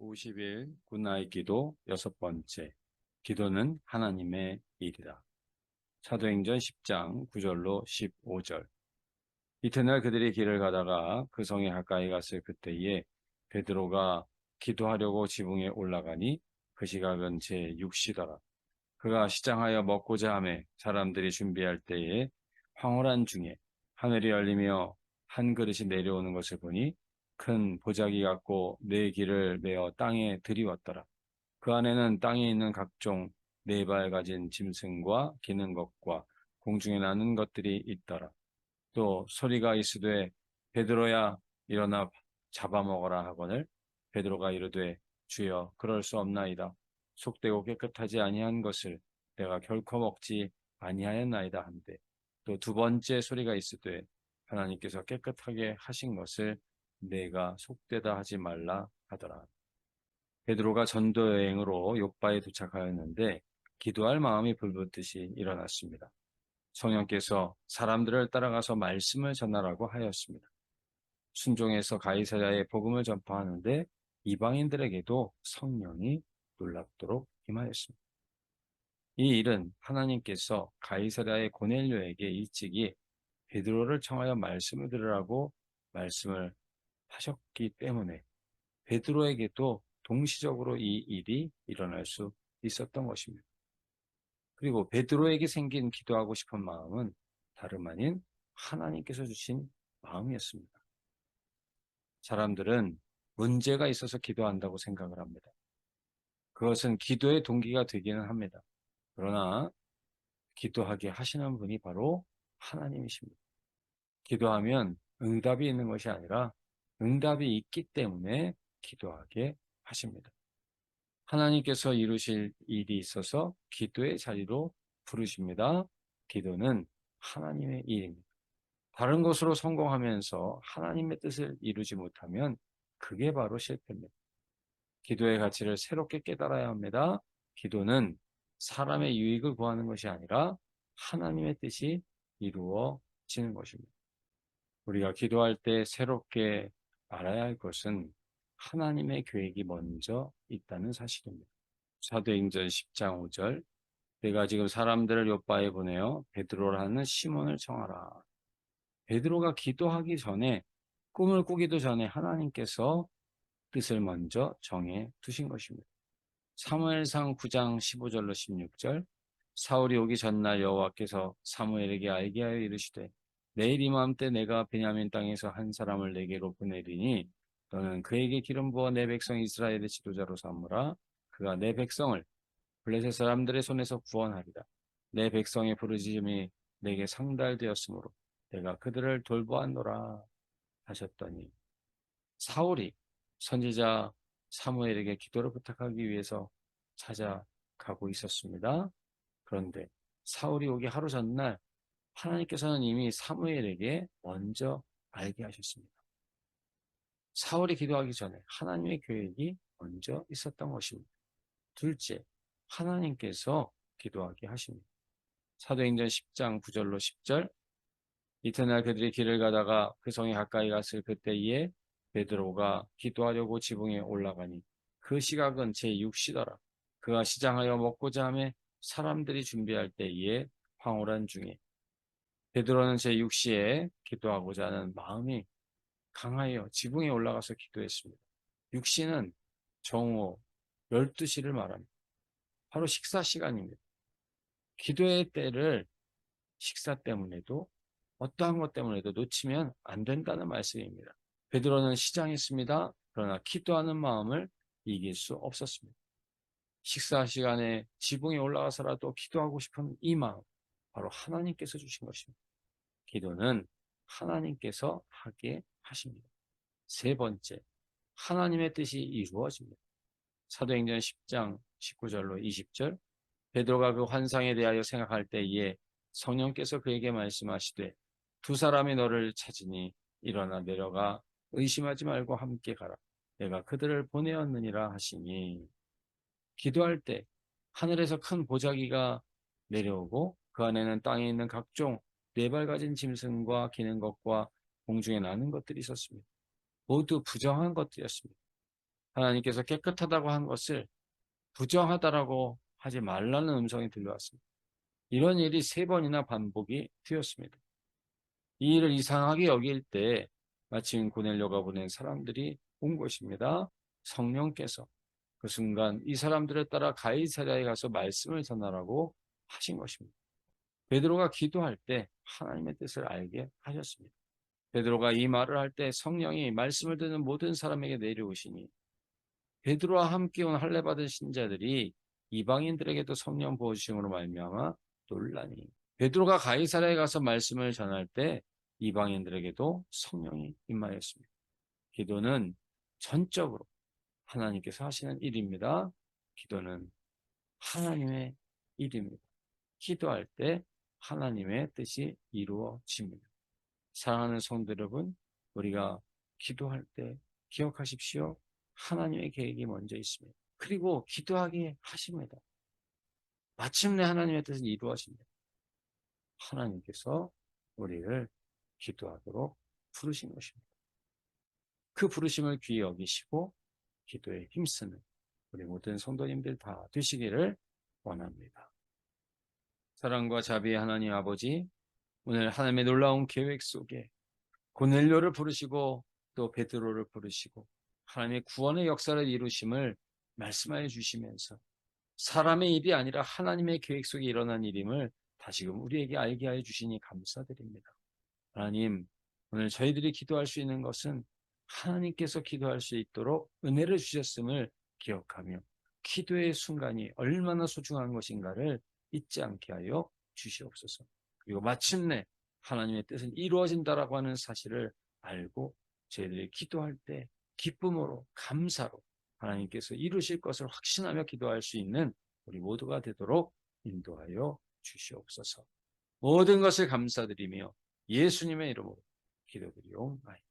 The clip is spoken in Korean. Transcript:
50일 굿나잇 기도 여섯 번째. 기도는 하나님의 일이다. 사도행전 10장 9절로 15절. 이튿날 그들이 길을 가다가 그 성에 가까이 갔을 그때에 베드로가 기도하려고 지붕에 올라가니 그 시각은 제6시더라. 그가 시장하여 먹고자 하매 사람들이 준비할 때에 황홀한 중에 하늘이 열리며 한 그릇이 내려오는 것을 보니 큰 보자기 같고 네 길을 메어 땅에 들이웠더라. 그 안에는 땅에 있는 각종 네 발 가진 짐승과 기는 것과 공중에 나는 것들이 있더라. 또 소리가 있으되 베드로야 일어나 잡아먹어라 하거늘 베드로가 이르되 주여 그럴 수 없나이다. 속되고 깨끗하지 아니한 것을 내가 결코 먹지 아니하였나이다 한데 또 두 번째 소리가 있으되 하나님께서 깨끗하게 하신 것을 내가 속되다 하지 말라 하더라. 베드로가 전도 여행으로 욥바에 도착하였는데 기도할 마음이 불붙듯이 일어났습니다. 성령께서 사람들을 따라가서 말씀을 전하라고 하였습니다. 순종해서 가이사랴에 복음을 전파하는데 이방인들에게도 성령이 놀랍도록 임하였습니다. 이 일은 하나님께서 가이사랴의 고넬료에게 일찍이 베드로를 청하여 말씀을 들으라고 말씀을 하셨기 때문에 베드로에게도 동시적으로 이 일이 일어날 수 있었던 것입니다. 그리고 베드로에게 생긴 기도하고 싶은 마음은 다름 아닌 하나님께서 주신 마음이었습니다. 사람들은 문제가 있어서 기도한다고 생각을 합니다. 그것은 기도의 동기가 되기는 합니다. 그러나 기도하게 하시는 분이 바로 하나님이십니다. 기도하면 응답이 있는 것이 아니라 응답이 있기 때문에 기도하게 하십니다. 하나님께서 이루실 일이 있어서 기도의 자리로 부르십니다. 기도는 하나님의 일입니다. 다른 것으로 성공하면서 하나님의 뜻을 이루지 못하면 그게 바로 실패입니다. 기도의 가치를 새롭게 깨달아야 합니다. 기도는 사람의 유익을 구하는 것이 아니라 하나님의 뜻이 이루어지는 것입니다. 우리가 기도할 때 새롭게 알아야 할 것은 하나님의 계획이 먼저 있다는 사실입니다. 사도행전 10장 5절. 내가 지금 사람들을 욥바에 보내어 베드로라는 시몬을 청하라. 베드로가 기도하기 전에 꿈을 꾸기도 전에 하나님께서 뜻을 먼저 정해 두신 것입니다. 사무엘상 9장 15절로 16절. 사울이 오기 전날 여호와께서 사무엘에게 알게 하여 이르시되 내일 이맘때 내가 베냐민 땅에서 한 사람을 내게로 보내리니 너는 그에게 기름 부어 내 백성 이스라엘의 지도자로 삼으라. 그가 내 백성을 블레셋 사람들의 손에서 구원하리라. 내 백성의 부르짖음이 내게 상달되었으므로 내가 그들을 돌보았노라 하셨더니 사울이 선지자 사무엘에게 기도를 부탁하기 위해서 찾아가고 있었습니다. 그런데 사울이 오기 하루 전날 하나님께서는 이미 사무엘에게 먼저 알게 하셨습니다. 사울이 기도하기 전에 하나님의 계획이 먼저 있었던 것입니다. 둘째, 하나님께서 기도하게 하십니다. 사도행전 10장 9절로 10절. 이튿날 그들이 길을 가다가 그 성에 가까이 갔을 그때에 베드로가 기도하려고 지붕에 올라가니 그 시각은 제6시더라. 그가 시장하여 먹고자 하매 사람들이 준비할 때에 황홀한 중에 베드로는 제6시에 기도하고자 하는 마음이 강하여 지붕에 올라가서 기도했습니다. 6시는 정오 12시를 말합니다. 바로 식사 시간입니다. 기도의 때를 식사 때문에도 어떠한 것 때문에도 놓치면 안 된다는 말씀입니다. 베드로는 시장했습니다. 그러나 기도하는 마음을 이길 수 없었습니다. 식사 시간에 지붕에 올라가서라도 기도하고 싶은 이 마음, 바로 하나님께서 주신 것입니다. 기도는 하나님께서 하게 하십니다. 세 번째, 하나님의 뜻이 이루어집니다. 사도행전 10장 19절로 20절. 베드로가 그 환상에 대하여 생각할 때에 성령께서 그에게 말씀하시되 두 사람이 너를 찾으니 일어나 내려가 의심하지 말고 함께 가라. 내가 그들을 보내었느니라 하시니. 기도할 때 하늘에서 큰 보자기가 내려오고 그 안에는 땅에 있는 각종 네 발 가진 짐승과 기는 것과 공중에 나는 것들이 있었습니다. 모두 부정한 것들이었습니다. 하나님께서 깨끗하다고 한 것을 부정하다라고 하지 말라는 음성이 들려왔습니다. 이런 일이 3번이나 반복이 되었습니다. 이 일을 이상하게 여길 때 마침 고넬료가 보낸 사람들이 온 것입니다. 성령께서 그 순간 이 사람들에 따라 가이사랴에 가서 말씀을 전하라고 하신 것입니다. 베드로가 기도할 때 하나님의 뜻을 알게 하셨습니다. 베드로가 이 말을 할 때 성령이 말씀을 듣는 모든 사람에게 내려오시니 베드로와 함께 온 할례 받은 신자들이 이방인들에게도 성령 부어주심으로 말미암아 놀라니 베드로가 가이사랴에 가서 말씀을 전할 때 이방인들에게도 성령이 임하였습니다. 기도는 전적으로 하나님께서 하시는 일입니다. 기도는 하나님의 일입니다. 기도할 때 하나님의 뜻이 이루어집니다. 사랑하는 성도 여러분, 우리가 기도할 때 기억하십시오. 하나님의 계획이 먼저 있습니다. 그리고 기도하게 하십니다. 마침내 하나님의 뜻은 이루어집니다. 하나님께서 우리를 기도하도록 부르신 것입니다. 그 부르심을 귀히 여기시고 기도에 힘쓰는 우리 모든 성도님들 다 되시기를 원합니다. 사랑과 자비의 하나님 아버지, 오늘 하나님의 놀라운 계획 속에 고넬료를 부르시고 또 베드로를 부르시고 하나님의 구원의 역사를 이루심을 말씀하여 주시면서 사람의 일이 아니라 하나님의 계획 속에 일어난 일임을 다시금 우리에게 알게 하여 주시니 감사드립니다. 하나님, 오늘 저희들이 기도할 수 있는 것은 하나님께서 기도할 수 있도록 은혜를 주셨음을 기억하며 기도의 순간이 얼마나 소중한 것인가를 잊지 않게 하여 주시옵소서. 그리고 마침내 하나님의 뜻은 이루어진다라고 하는 사실을 알고 저희들이 기도할 때 기쁨으로 감사로 하나님께서 이루실 것을 확신하며 기도할 수 있는 우리 모두가 되도록 인도하여 주시옵소서. 모든 것을 감사드리며 예수님의 이름으로 기도드리옵나이다.